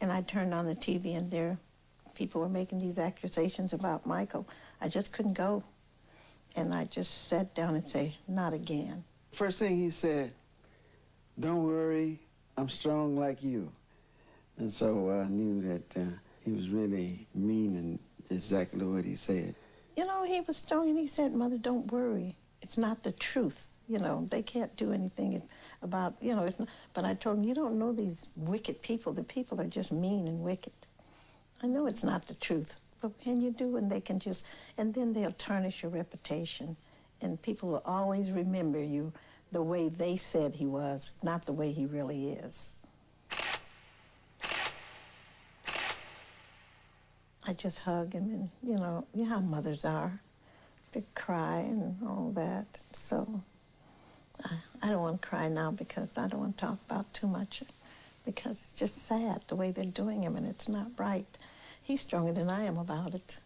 And I turned on the TV, and there people were making these accusations about Michael. I just couldn't go. And I just sat down and say, not again. First thing he said, don't worry, I'm strong like you. And so I knew that he was really meaning exactly what he said. You know, he was strong, and he said, Mother, don't worry. It's not the truth. You know, they can't do anything about, you know, it's not, but I told him, you don't know these wicked people. The people are just mean and wicked. I know it's not the truth, but what can you do? And they can just, and then they'll tarnish your reputation, and people will always remember you the way they said he was, not the way he really is. I just hug him, and you know how mothers are. They cry and all that. So I don't want to cry now because I don't want to talk about too much, because it's just sad the way they're doing him, and it's not right. He's stronger than I am about it.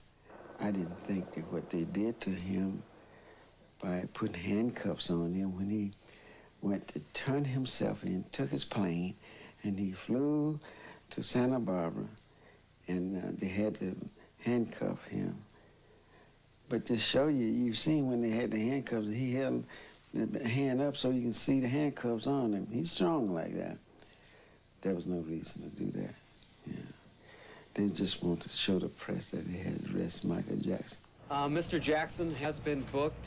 I didn't think that what they did to him by putting handcuffs on him when he went to turn himself in, took his plane, and he flew to Santa Barbara, and they had to handcuff him. But to show you, you've seen when they had the handcuffs, he held the hand up so you can see the handcuffs on him. He's strong like that. There was no reason to do that. Yeah. They just wanted to show the press that they had arrested Michael Jackson. Mr. Jackson has been booked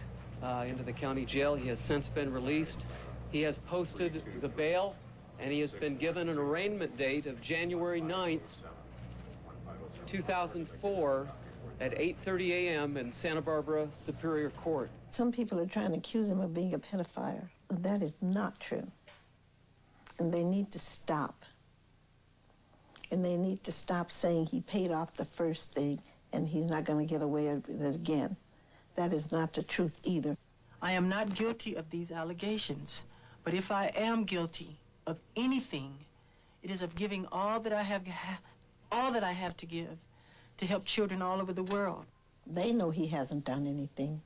into the county jail. He has since been released. He has posted the bail, and he has been given an arraignment date of January 9th, 2004 at 8:30 a.m. in Santa Barbara Superior Court. Some people are trying to accuse him of being a pedophile, and that is not true. And they need to stop. And they need to stop saying he paid off the first thing and he's not going to get away with it again. That is not the truth either. I am not guilty of these allegations, but if I am guilty of anything, it is of giving all that I have to give to help children all over the world. They know he hasn't done anything.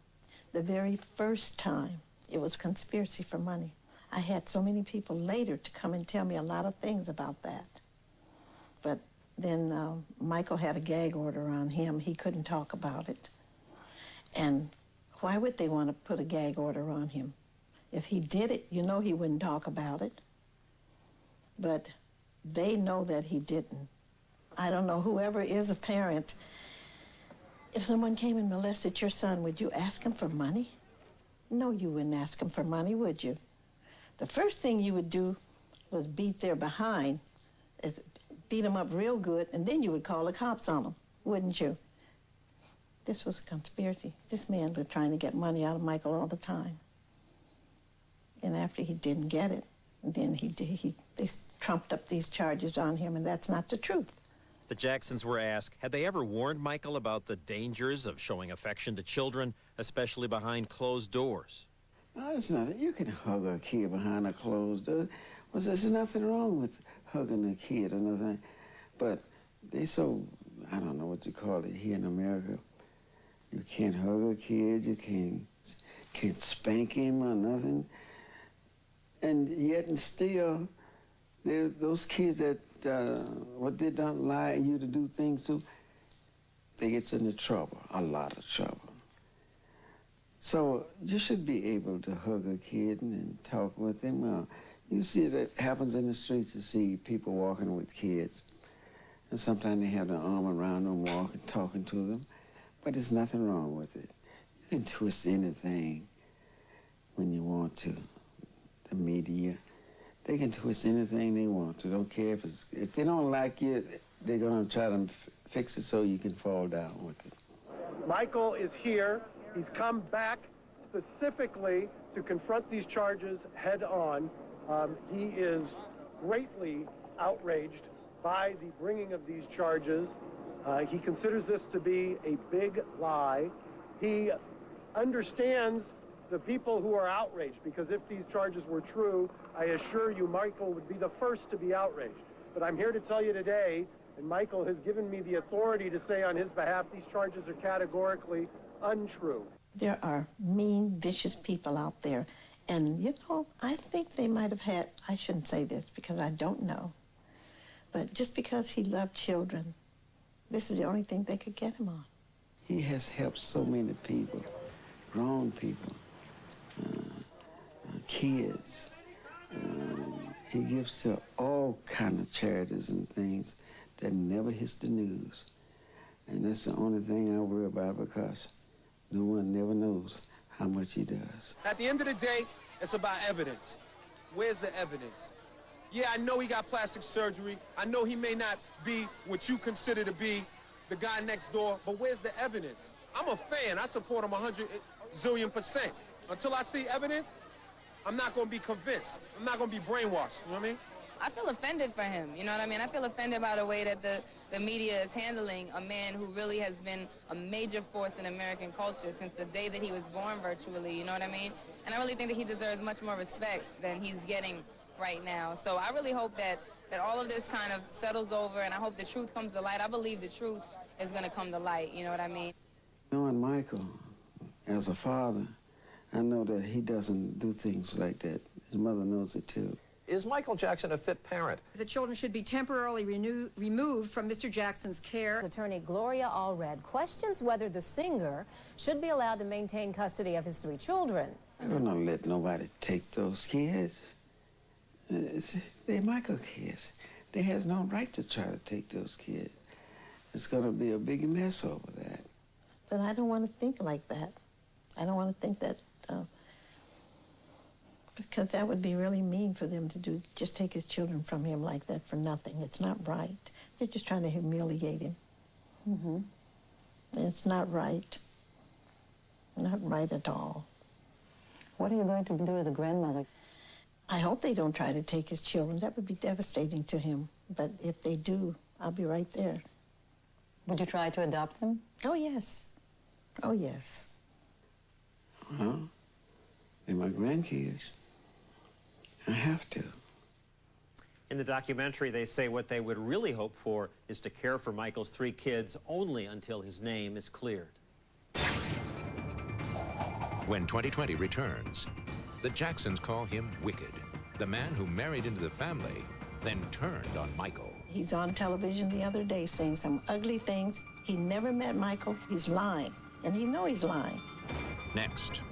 The very first time, it was conspiracy for money. I had so many people later to come and tell me a lot of things about that. But then Michael had a gag order on him. He couldn't talk about it. And why would they want to put a gag order on him? If he did it, you know he wouldn't talk about it. But they know that he didn't. I don't know, whoever is a parent, if someone came and molested your son, would you ask him for money? No, you wouldn't ask him for money, would you? The first thing you would do was beat their behind, beat them up real good, and then you would call the cops on them, wouldn't you? This was a conspiracy. This man was trying to get money out of Michael all the time. And after he didn't get it, then they trumped up these charges on him, and that's not the truth. The Jacksons were asked, had they ever warned Michael about the dangers of showing affection to children, especially behind closed doors? No, it's nothing. You can hug a kid behind a closed door. Well, there's nothing wrong with hugging a kid or nothing. But they so, I don't know what you call it here in America. You can't hug a kid, you can't spank him or nothing. And yet and still, those kids that, what they don't allow you to do things to, they get into trouble, a lot of trouble. So you should be able to hug a kid and talk with him. You see that happens in the streets. You see people walking with kids, and sometimes they have their arm around them, walking, talking to them, but there's nothing wrong with it. You can twist anything when you want to. The media, they can twist anything they want to. Don't care if they don't like you, they're gonna try to fix it so you can fall down with it. Michael is here. He's come back specifically to confront these charges head on. He is greatly outraged by the bringing of these charges. He considers this to be a big lie. He understands the people who are outraged, because if these charges were true, I assure you Michael would be the first to be outraged. But I'm here to tell you today, and Michael has given me the authority to say on his behalf, these charges are categorically untrue. There are mean, vicious people out there. And, you know, I think they might have had, I shouldn't say this because I don't know, But just because he loved children, this is the only thing they could get him on. He has helped so many people, grown people, kids. He gives to all kind of charities and things that never hits the news. And that's the only thing I worry about, because no one never knows how much he does. At the end of the day, it's about evidence. Where's the evidence? Yeah, I know he got plastic surgery. I know he may not be what you consider to be the guy next door, but where's the evidence? I'm a fan. I support him 100 zillion%. Until I see evidence, I'm not going to be convinced. I'm not going to be brainwashed, you know what I mean? I feel offended for him, you know what I mean? I feel offended by the way that the media is handling a man who really has been a major force in American culture since the day that he was born virtually, you know what I mean? And I really think that he deserves much more respect than he's getting right now. So I really hope that all of this kind of settles over, and I hope the truth comes to light. I believe the truth is going to come to light, you know what I mean? Knowing Michael as a father, I know that he doesn't do things like that. His mother knows it too. Is Michael Jackson a fit parent? The children should be temporarily removed from Mr. Jackson's care. Attorney Gloria Allred questions whether the singer should be allowed to maintain custody of his 3 children. I don't know, let nobody take those kids. They're Michael kids. They has no right to try to take those kids. It's going to be a big mess over that. But I don't want to think like that. I don't want to think that, because that would be really mean for them to do, just take his children from him like that for nothing. It's not right. They're just trying to humiliate him. Mm-hmm. It's not right. Not right at all. What are you going to do as a grandmother? I hope they don't try to take his children. That would be devastating to him. But if they do, I'll be right there. Would you try to adopt him? Oh, yes. Oh, yes. Well, they're my grandkids. I have to. In the documentary, they say what they would really hope for is to care for Michael's 3 kids only until his name is cleared. When 2020 returns, the Jacksons call him Wicked, the man who married into the family, then turned on Michael. He's on television the other day saying some ugly things. He never met Michael. He's lying, and he knows he's lying. Next.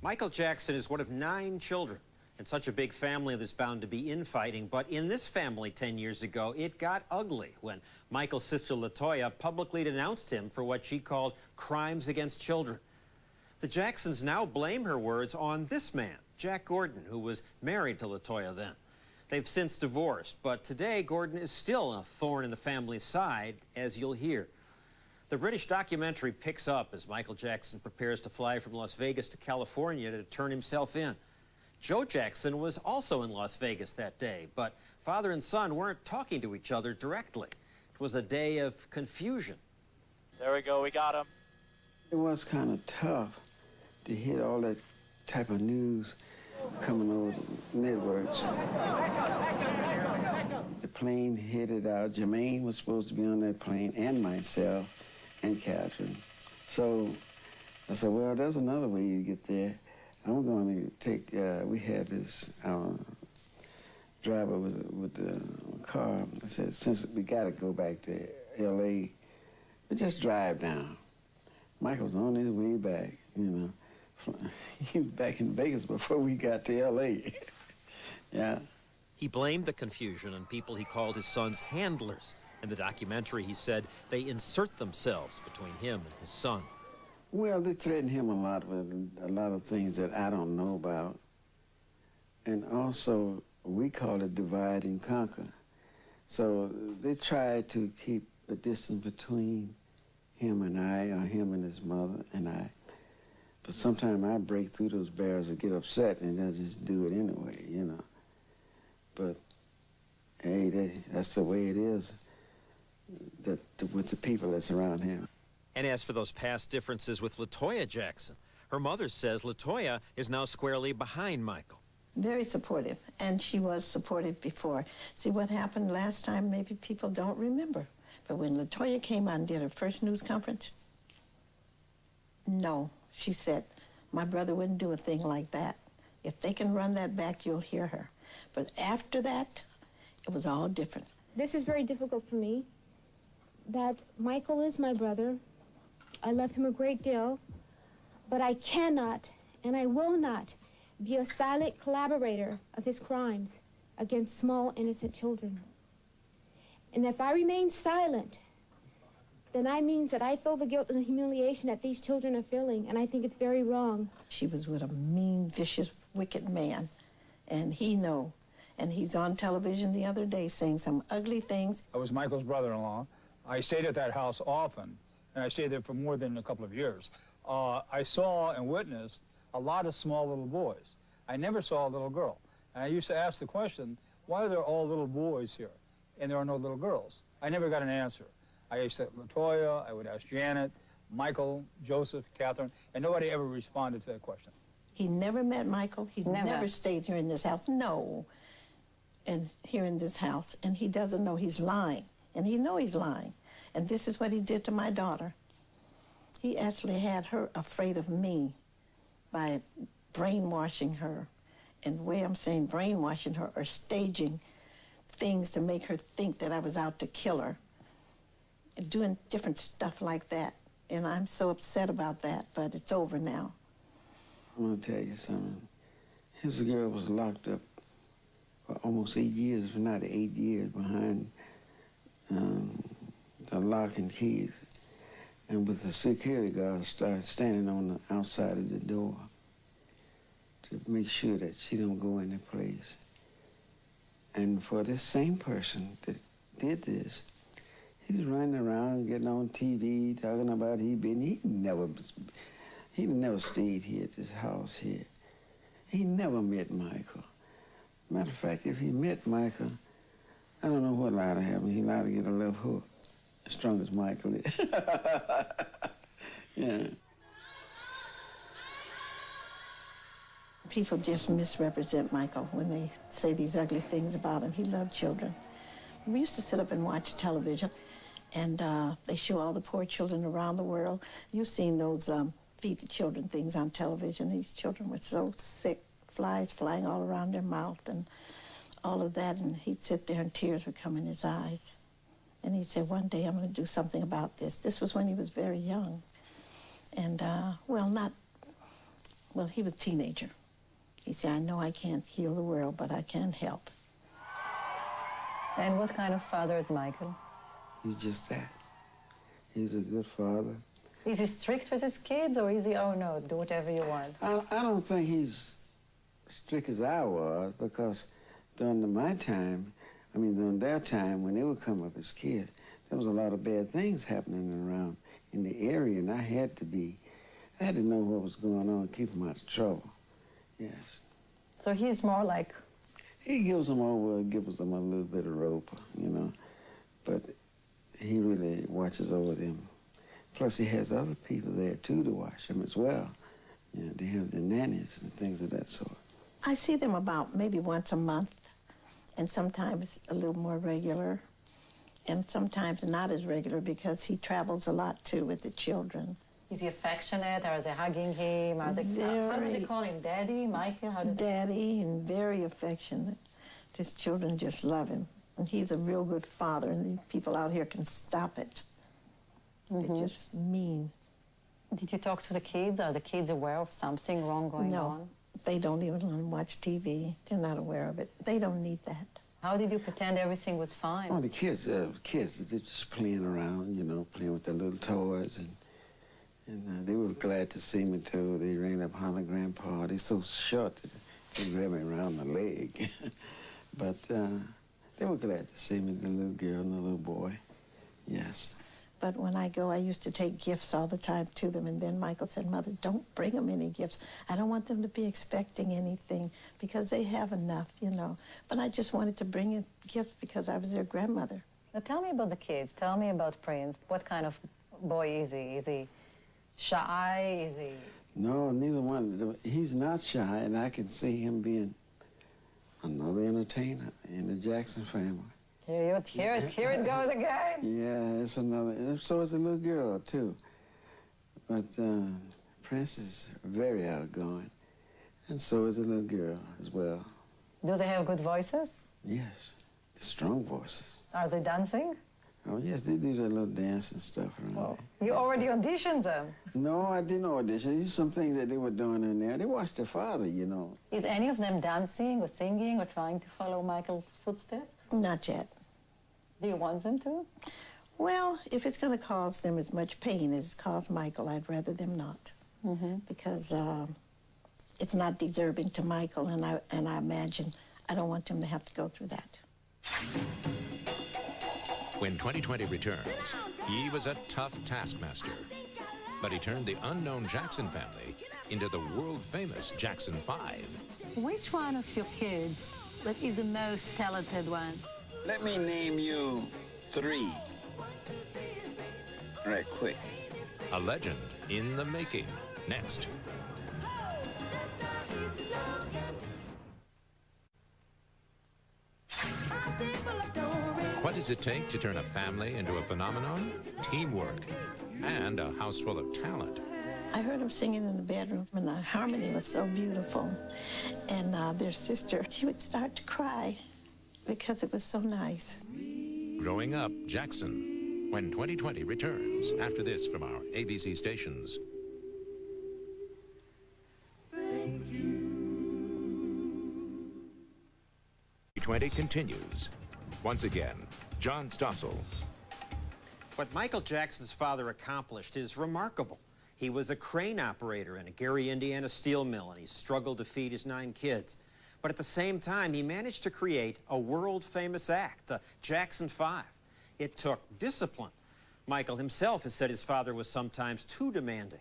Michael Jackson is one of 9 children. In such a big family, there's bound to be infighting. But in this family 10 years ago, it got ugly when Michael's sister LaToya publicly denounced him for what she called crimes against children. The Jacksons now blame her words on this man, Jack Gordon, who was married to LaToya then. They've since divorced, but today Gordon is still a thorn in the family's side, as you'll hear. The British documentary picks up as Michael Jackson prepares to fly from Las Vegas to California to turn himself in. Joe Jackson was also in Las Vegas that day, but father and son weren't talking to each other directly. It was a day of confusion. There we go, we got him. It was kind of tough to hear all that type of news coming over the networks. The plane headed out. Jermaine was supposed to be on that plane, and myself, and Katherine. So I said, well, there's another way you get there. I'm going to take, we had this driver with the car. I said, since we got to go back to L.A., we just drive down. Michael's on his way back, you know. He was back in Vegas before we got to L.A. Yeah. He blamed the confusion on people he called his son's handlers. In the documentary, he said they insert themselves between him and his son. Well, they threatened him a lot with a lot of things that I don't know about. And also, we call it divide and conquer. So they tried to keep a distance between him and I, or him and his mother and I. But sometimes I break through those barriers and get upset, and I just do it anyway, you know. But, hey, that's the way it is with the people that's around him. And as for those past differences with LaToya Jackson, her mother says LaToya is now squarely behind Michael. Very supportive, and she was supportive before. See, what happened last time, maybe people don't remember. But when LaToya came on and did her first news conference, no, She said, my brother wouldn't do a thing like that. If they can run that back, you'll hear her. But after that, it was all different. This is very difficult for me, that Michael is my brother. I love him a great deal, but I cannot and I will not be a silent collaborator of his crimes against small, innocent children. And if I remain silent, then that means that I feel the guilt and the humiliation that these children are feeling, and I think it's very wrong. She was with a mean, vicious, wicked man, and he know. And he's on television the other day saying some ugly things. I was Michael's brother-in-law. I stayed at that house often, and I stayed there for more than a couple of years. I saw and witnessed a lot of small little boys. I never saw a little girl. And I used to ask the question, why are there all little boys here and there are no little girls? I never got an answer. I asked Latoya, I would ask Janet, Michael, Joseph, Catherine, and nobody ever responded to that question. He never met Michael. He never stayed here in this house. No. And here in this house. And he doesn't know he's lying. And he knows he's lying. And this is what he did to my daughter. He actually had her afraid of me by brainwashing her. And the way I'm saying brainwashing her or staging things to make her think that I was out to kill her. And doing different stuff like that. And I'm so upset about that, but it's over now. I'm gonna tell you something. His girl was locked up for almost 8 years, if not 8 years, behind the lock and keys. And with the security guard started standing on the outside of the door to make sure that she don't go any place. And for this same person that did this, he's running around, getting on TV, talking about he never stayed here at this house here. He never met Michael. Matter of fact, if he met Michael, I don't know what lied to happen. He lied to get a left hook, as strong as Michael is. Yeah. People just misrepresent Michael when they say these ugly things about him. He loved children. We used to sit up and watch television, and they show all the poor children around the world. You've seen those feed the children things on television. These children were so sick, flies flying all around their mouth and all of that, and he'd sit there and tears would come in his eyes. And he'd say, one day I'm going to do something about this. This was when he was very young. And, he was a teenager. He said, I know I can't heal the world, but I can help. And what kind of father is Michael? He's just that. He's a good father. Is he strict with his kids, or is he, oh no, do whatever you want? I don't think he's strict as I was, because during their time, when they would come up as kids, there was a lot of bad things happening around in the area, and I had to know what was going on, keep them out of trouble. Yes. So he's more like... He gives them a little bit of rope, but he really watches over them. Plus, he has other people there, too, to watch him as well. They have the nannies and things of that sort. I see them about maybe once a month, and sometimes a little more regular, and sometimes not as regular because he travels a lot, too, with the children. Is he affectionate? Are they hugging him? How do they call him? Daddy? Michael? Daddy, and very affectionate. His children just love him. And he's a real good father, and the people out here can stop it. They're just mean. Did you talk to the kids? Are the kids aware of something wrong going on? No, they don't even watch TV. They're not aware of it. They don't need that. How did you pretend everything was fine? Oh, the kids, they're just playing around, playing with their little toys, and they were glad to see me, too. They ran up hollering, Grandpa. They're so short, they grabbed me around my leg. But they were glad to see me, the little girl and the little boy, yes. But when I go, I used to take gifts all the time to them, and then Michael said, Mother, don't bring them any gifts. I don't want them to be expecting anything, because they have enough, But I just wanted to bring a gift because I was their grandmother. Now tell me about the kids. Tell me about Prince. What kind of boy is he? Is he shy? Is he... No, neither one. He's not shy, and I can see him being another entertainer in the Jackson family. Here it goes again. Yeah, it's another. So it's a little girl, too. But Prince is very outgoing, and so is the little girl as well. Do they have good voices? Yes, strong voices. Are they dancing? Oh, yes, they do their little dance and stuff around there. You already auditioned them. No, I didn't audition. These are some things that they were doing in there. They watched their father, you know. Is any of them dancing or singing or trying to follow Michael's footsteps? Not yet. Do you want them to? Well, if it's going to cause them as much pain as it caused Michael, I'd rather them not. Because it's not deserving to Michael, and I imagine I don't want them to have to go through that. When 2020 returns, he was a tough taskmaster, but he turned the unknown Jackson family into the world-famous Jackson 5. Which one of your kids is the most talented one? Let me name you 3. Right quick. A legend in the making. Next. What does it take to turn a family into a phenomenon? Teamwork and a house full of talent. I heard them singing in the bedroom, and the harmony was so beautiful. And their sister, she would start to cry because it was so nice. Growing Up Jackson, when 2020 returns, after this from our ABC stations. 2020 continues. Once again, John Stossel. What Michael Jackson's father accomplished is remarkable. He was a crane operator in a Gary, Indiana steel mill, and he struggled to feed his 9 kids. But at the same time, he managed to create a world-famous act, the Jackson 5. It took discipline. Michael himself has said his father was sometimes too demanding.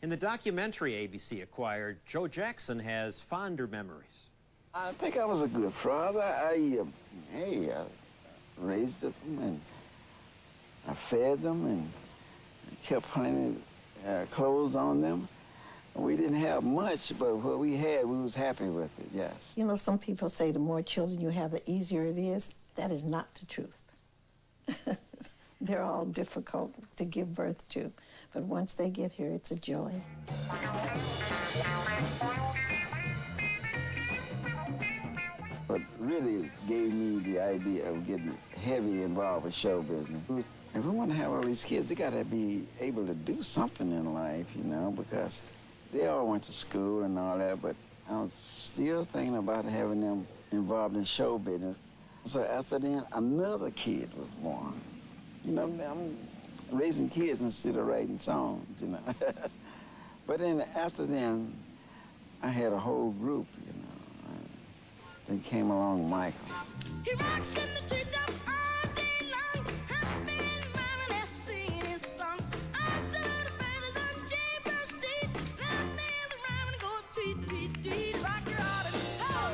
In the documentary ABC acquired, Joe Jackson has fonder memories. I think I was a good father. I raised them, and I fed them, and kept plenty clothes on them. We didn't have much, but what we had, we was happy with it, yes. You know, some people say the more children you have, the easier it is. That is not the truth. They're all difficult to give birth to, but once they get here, it's a joy. What really gave me the idea of getting heavy involved with show business. If we want to have all these kids, they got to be able to do something in life, you know, because they all went to school and all that, but I was still thinking about having them involved in show business. So after then, another kid was born. You know, I'm raising kids instead of writing songs, you know. But then after then, I had a whole group, you know. They came along, Michael. He rocks in the treetop all day long. Happy mama that's singing his song. After the baby's done Jaybird Street, round there the rhyme and go tweet, tweet, tweet. Rock your robin, oh,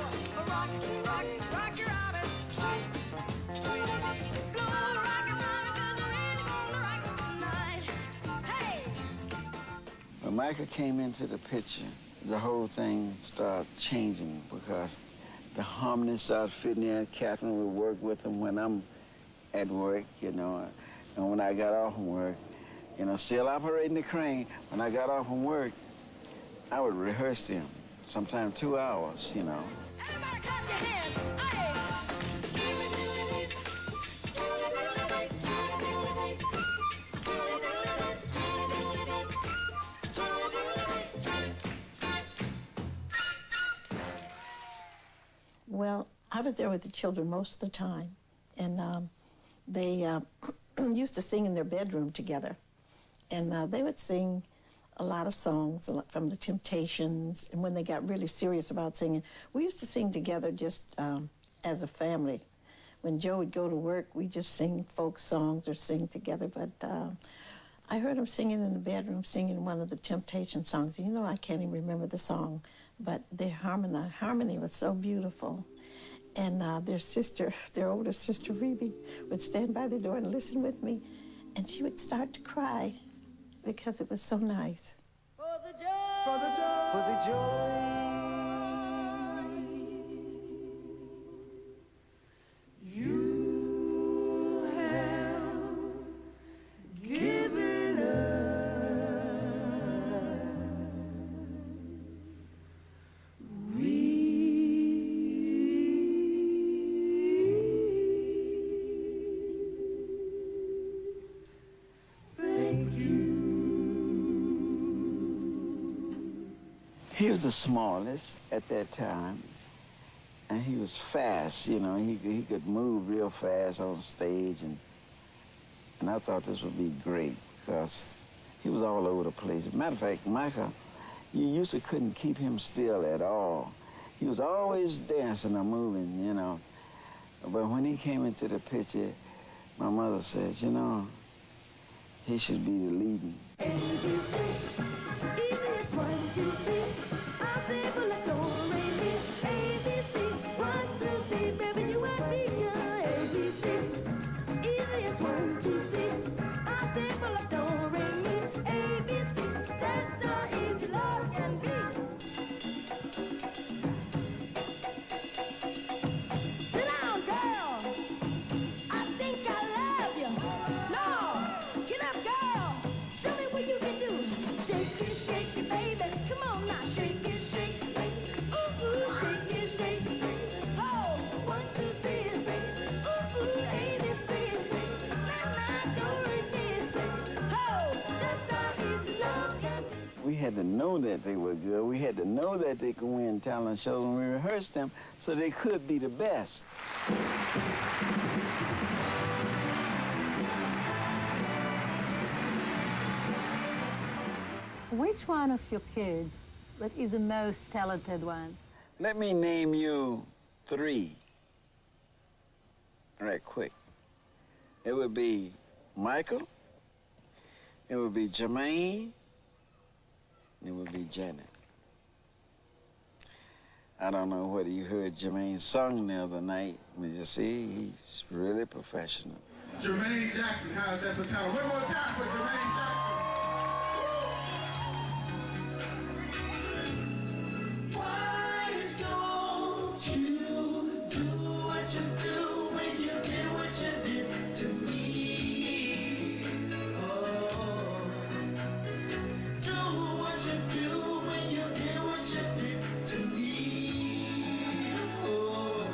rock, rock, rock your robin. Tweet, tweet, blow, rock your mama, 'cause we're really gonna rock tonight. Hey! When Michael came into the picture, the whole thing started changing because the harmony started fitting in. Katherine would work with him when I'm at work, you know, and when I got off from work, you know, still operating the crane. When I got off from work, I would rehearse them, sometimes 2 hours, you know. Everybody clap your hands. Hey! Well, I was there with the children most of the time, and they used to sing in their bedroom together, and they would sing a lot of songs from the Temptations, and when they got really serious about singing, we used to sing together just as a family. When Joe would go to work, we just sing folk songs or sing together, but I heard them singing in the bedroom, singing one of the Temptation songs. You know, I can't even remember the song, but their harmony was so beautiful. And their sister, their older sister, Rebe, would stand by the door and listen with me, and she would start to cry because it was so nice. For the joy, for the joy, for the joy. You have given us. He was the smallest at that time, and he was fast, you know. He could move real fast on stage, and I thought this would be great because he was all over the place. Matter of fact, Michael, you usually couldn't keep him still at all. He was always dancing or moving, you know. But when he came into the picture, my mother said, you know, he should be the leading. We had to know that they were good. We had to know that they could win talent shows when we rehearsed them so they could be the best. Which one of your kids is the most talented one? Let me name you 3 right quick. It would be Michael, it would be Jermaine, and it would be Janet. I don't know whether you heard Jermaine's song the other night, but you see, he's really professional. Jermaine Jackson, how's that for talent? One more time for Jermaine Jackson. Why don't you do what you do when you did what you did to me? Oh, do what you do when you did what you did to me. Oh,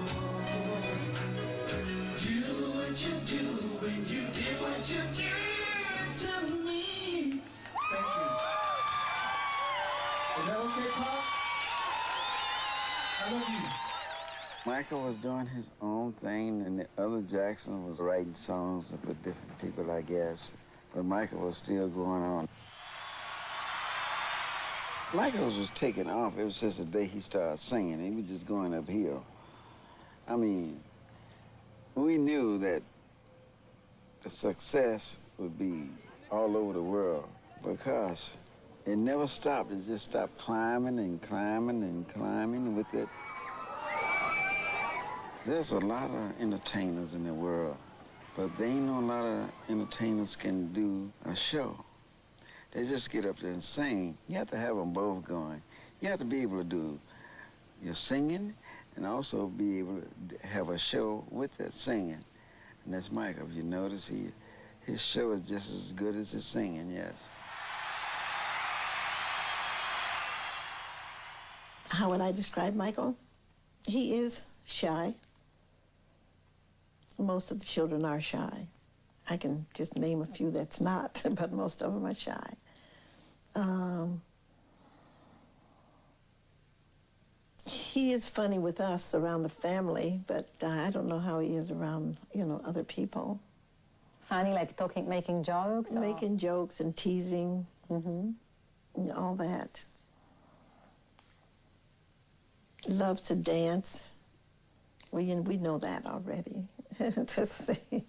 do what you do when you did what you did to me. Thank you. Is that okay, Pop? I love you. Michael was doing his own thing, and the other Jackson was writing songs for different people, I guess. But Michael was still going on. Michael was taking off ever since the day he started singing. He was just going uphill. I mean, we knew that the success would be all over the world because it never stopped. It just stopped climbing and climbing and climbing with it. There's a lot of entertainers in the world, but there ain't no lot of entertainers can do a show. They just get up there and sing. You have to have them both going. You have to be able to do your singing and also be able to have a show with that singing. And that's Michael. If you notice, his show is just as good as his singing, yes. How would I describe Michael? He is shy. Most of the children are shy. I can just name a few that's not, but most of them are shy. He is funny with us around the family, but I don't know how he is around, other people. Funny, like making jokes? Making jokes and teasing, all that. Loves to dance. We know that already. To sing,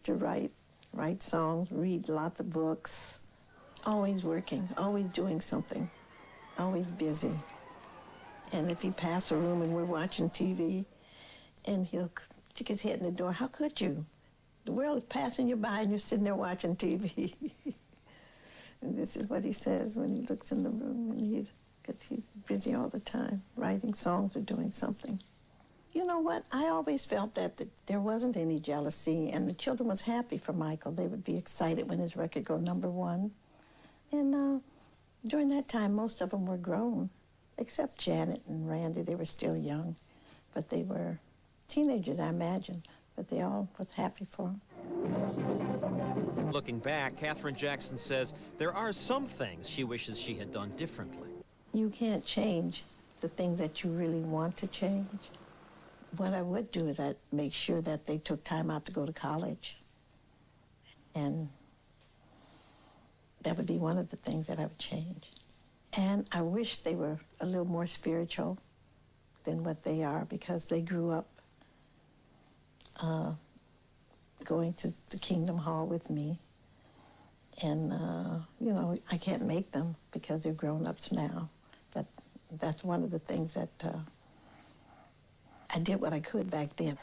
to write songs, read lots of books. Always working, always doing something, always busy. And if he passes a room and we're watching TV, and he'll stick his head in the door, how could you? The world is passing you by and you're sitting there watching TV. And this is what he says when he looks in the room, and because he's busy all the time, writing songs or doing something. You know what? I always felt that there wasn't any jealousy, and the children was happy for Michael. They would be excited when his record go #1. And during that time, most of them were grown, except Janet and Randy. They were still young, but they were teenagers, I imagine. But they all was happy for him. Looking back, Katherine Jackson says there are some things she wishes she had done differently. You can't change the things that you really want to change. What I would do is I'd make sure that they took time out to go to college. And that would be one of the things that I would change. And I wish they were a little more spiritual than what they are, because they grew up going to the Kingdom Hall with me. And, you know, I can't make them because they're grown-ups now. But that's one of the things that I did what I could back then.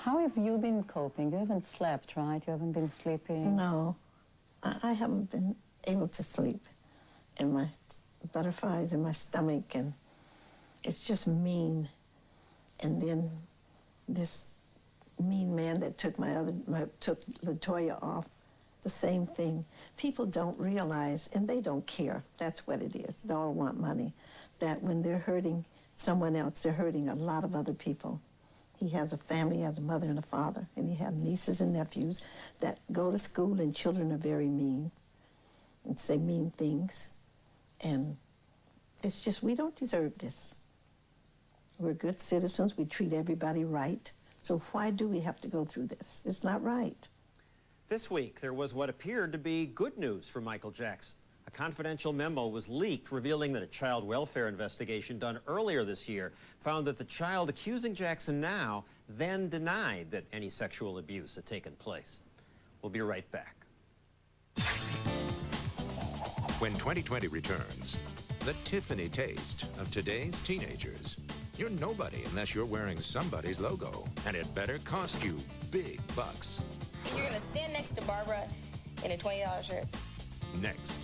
How have you been coping? You haven't slept, right? You haven't been sleeping? No, I haven't been able to sleep. And my butterflies in my stomach, and it's just mean. And then this mean man that took took LaToya off, the same thing. People don't realize, and they don't care, that's what it is. They all want money. That when they're hurting someone else, they're hurting a lot of other people. He has a family, he has a mother and a father, and he has nieces and nephews that go to school, and children are very mean and say mean things. And it's just, we don't deserve this. We're good citizens, we treat everybody right. So why do we have to go through this? It's not right. This week, there was what appeared to be good news for Michael Jackson. A confidential memo was leaked revealing that a child welfare investigation done earlier this year found that the child accusing Jackson now then denied that any sexual abuse had taken place. We'll be right back. When 2020 returns, the Tiffany taste of today's teenagers. You're nobody unless you're wearing somebody's logo, and it better cost you big bucks. You're gonna stand next to Barbara in a $20 shirt. Next.